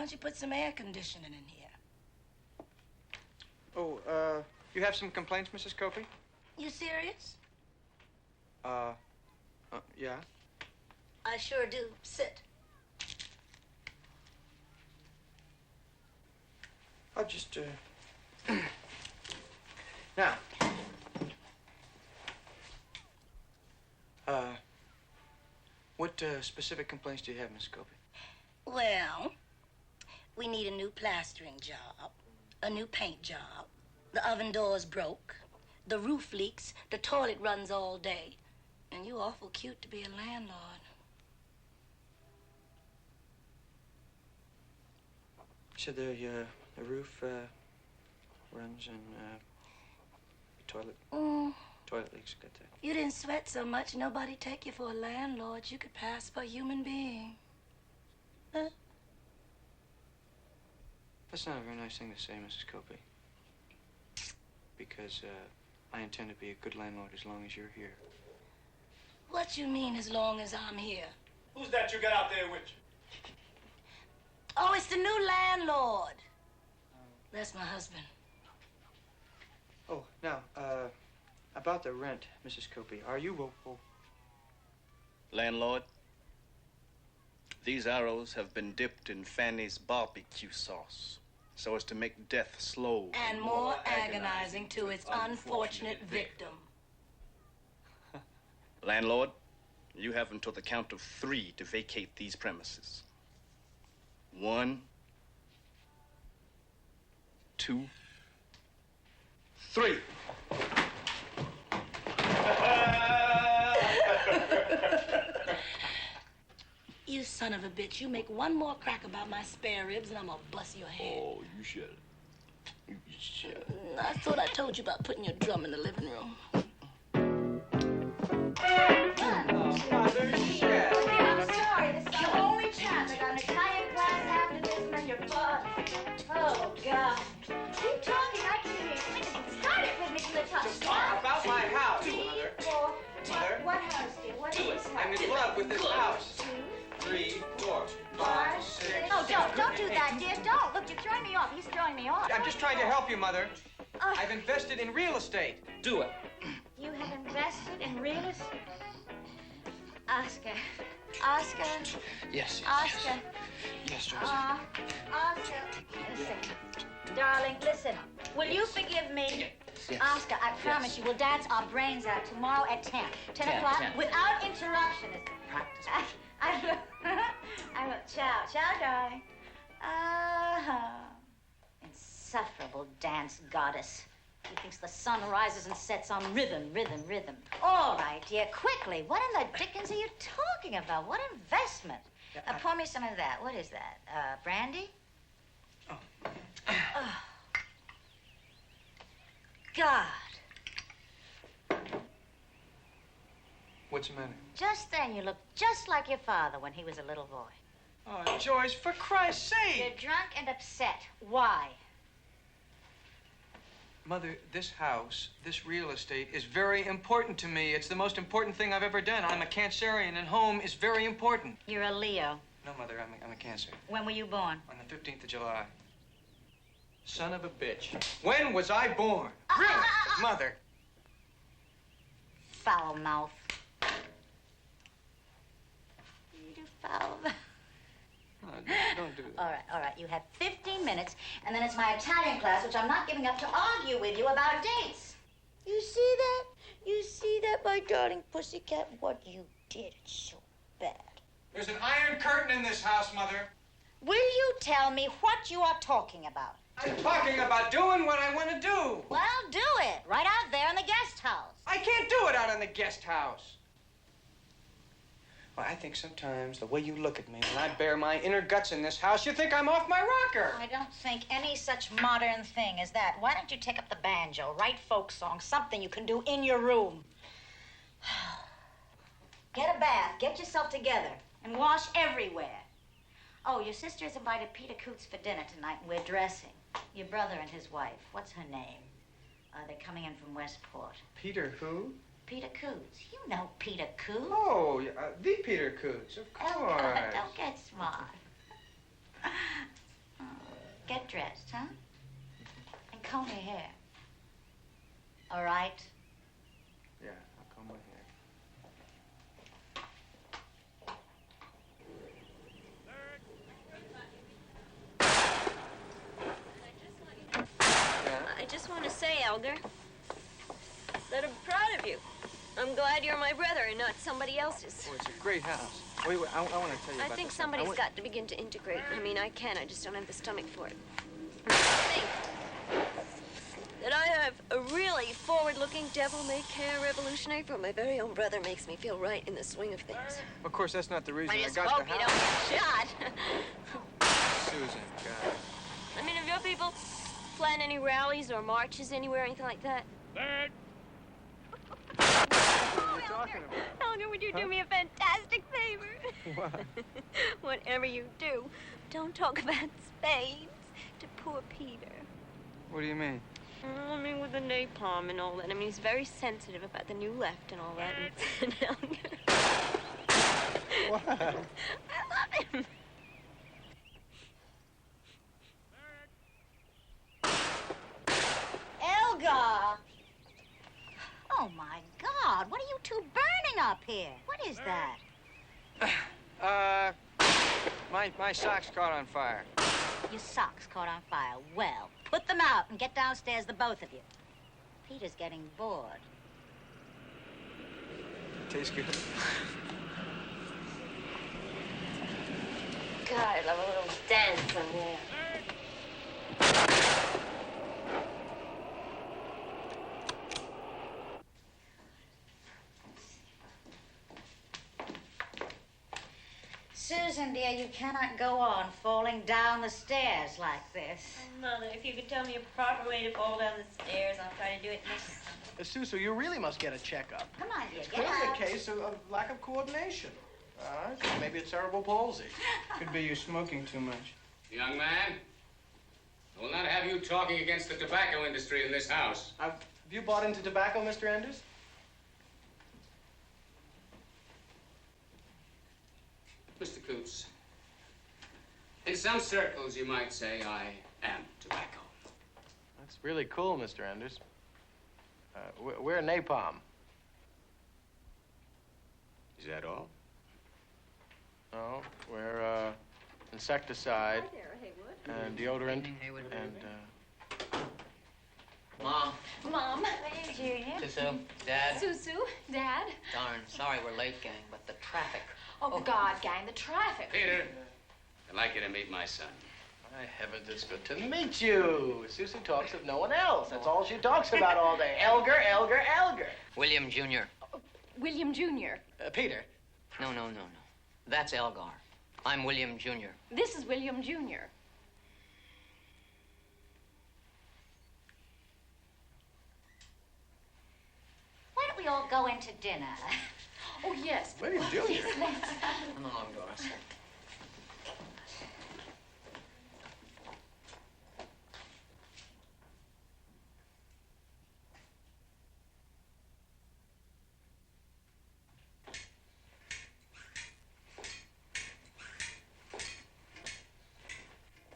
don't you put some air conditioning in here? Oh, you have some complaints, Mrs. Copey? You serious? Yeah. I sure do. Sit. I'll just, Now. What, specific complaints do you have, Miss Copey? Well, we need a new plastering job, a new paint job. The oven door's broke, the roof leaks, the toilet runs all day. And you awful cute to be a landlord. So the roof, runs and, toilet leaks, got that. You didn't sweat so much, nobody'd take you for a landlord. You could pass for a human being. Huh? That's not a very nice thing to say, Mrs. Copey. Because, I intend to be a good landlord as long as you're here. What you mean, as long as I'm here? Who's that you got out there with you? Oh, it's the new landlord. That's my husband. Oh, now, about the rent, Mrs. Copey, are you willful? Landlord, these arrows have been dipped in Fanny's barbecue sauce so as to make death slow and more agonizing to its unfortunate victim. Landlord, you have until the count of 3 to vacate these premises. 1, 2, 3. You son of a bitch, you make one more crack about my spare ribs and I'm gonna bust your head. Oh, you should. You should. I thought I told you about putting your drum in the living room. Mother, shit. I'm sorry. This is the only chance. I got an Italian class after this and then you're fun. Oh, God. Keep talking. I can hear you. Start it with me from the top. Just talk about my house, 3, Mother. 4. Mother? What house, dear? What is this house? I'm in love with this house. 2, 3, 4, 5, 6. Oh, don't do that, dear. Don't. Look, you're throwing me off. He's throwing me off. I'm just trying to help you, Mother. I've invested in real estate. Do it. You have invested in real estate? Oscar. Oscar. Yes. Oscar. Yes, Joyce. Oscar. Listen. Darling, listen. Will you forgive me? Yes. Oscar, I promise you, we'll dance our brains out tomorrow at 10. 10 o'clock 10. without interruption. Practice. I will. Ciao. Ciao, darling. Insufferable dance goddess. He thinks the sun rises and sets on rhythm, rhythm, rhythm. All right, dear, quickly. What in the dickens are you talking about? What investment? Pour me some of that. What is that? Brandy? Oh. God. What's the matter? Just then you looked just like your father when he was a little boy. Oh, Joyce, for Christ's sake. You're drunk and upset. Why? Mother, this house, this real estate is very important to me. It's the most important thing I've ever done. I'm a Cancerian, and home is very important. You're a Leo. No, Mother, I'm a Cancer. When were you born? On the 15th of July. Son of a bitch. When was I born? Really? Mother. Foul mouth. You do foul mouth. Oh, don't do that. All right. You have 15 minutes, and then it's my Italian class, which I'm not giving up to argue with you about dates. You see that? You see that, my darling pussycat? What you did, it's so bad. There's an iron curtain in this house, Mother. Will you tell me what you are talking about? I'm talking about doing what I want to do. Well, do it. Right out there in the guest house. I can't do it out in the guest house. Well, I think sometimes the way you look at me when I bare my inner guts in this house, you think I'm off my rocker. I don't think any such modern thing as that. Why don't you take up the banjo, write folk songs, something you can do in your room? Get a bath, get yourself together, and wash everywhere. Oh, your sister has invited Peter Coots for dinner tonight, and we're dressing. Your brother and his wife. What's her name? They're coming in from Westport. Peter who? Peter Coots. You know Peter Coots. Oh, the Peter Coots, of course. Oh, God, don't get smart. get dressed, huh? And comb your hair. All right? Yeah, I'll comb my hair. I just want to say, Elgar, that I'm proud of you. I'm glad you're my brother and not somebody else's. Oh, it's a great house. Wait, I want to tell you I about think this. somebody's got to begin to integrate. I mean, I can. I just don't have the stomach for it. I think that I have a really forward-looking, devil-may-care revolutionary from my very own brother makes me feel right in the swing of things. Of course, that's not the reason I I just got hope the you house. don't get shot. Susan, God. I mean, have your people plan any rallies or marches anywhere, anything like that? What are you talking about? Elgar, would you do me a fantastic favor? What? Whatever you do, don't talk about spades to poor Peter. What do you mean? I mean, with the napalm and all that. I mean, he's very sensitive about the new left and all that. And Elgar. What? I love him. Elgar! Oh, my God. What are you two burning up here? What is that? My socks caught on fire. Your socks caught on fire. Well, put them out and get downstairs, the both of you. Peter's getting bored. Tastes good. God, I love a little dance in there. Susan, dear, you cannot go on falling down the stairs like this. Mother, if you could tell me a proper way to fall down the stairs, I'll try to do it next time. Susu, you really must get a checkup. Come on, dear, It's get clearly out. a case of lack of coordination. Maybe it's cerebral palsy. Could be you smoking too much. Young man, I will not have you talking against the tobacco industry in this house. Have you bought into tobacco, Mr. Enders? Mr. Coots, in some circles you might say I am tobacco. That's really cool, Mr. Enders. We're napalm. Is that all? No, we're insecticide and deodorant and Mom, Mom. Hey, Junior. Susu, Dad. Susu, Dad. Darn, sorry we're late, gang, but the traffic. Oh, God, gang, the traffic. Peter, I'd like you to meet my son. my heavens, it's good to meet you. Susu talks of no one else. That's all she talks about all day. Elgar, Elgar, Elgar. William Jr. William Jr. Peter. No. That's Elgar. I'm William Jr. This is William Jr. Why don't we all go into dinner? Oh, yes. William Jr. Come along, Doris.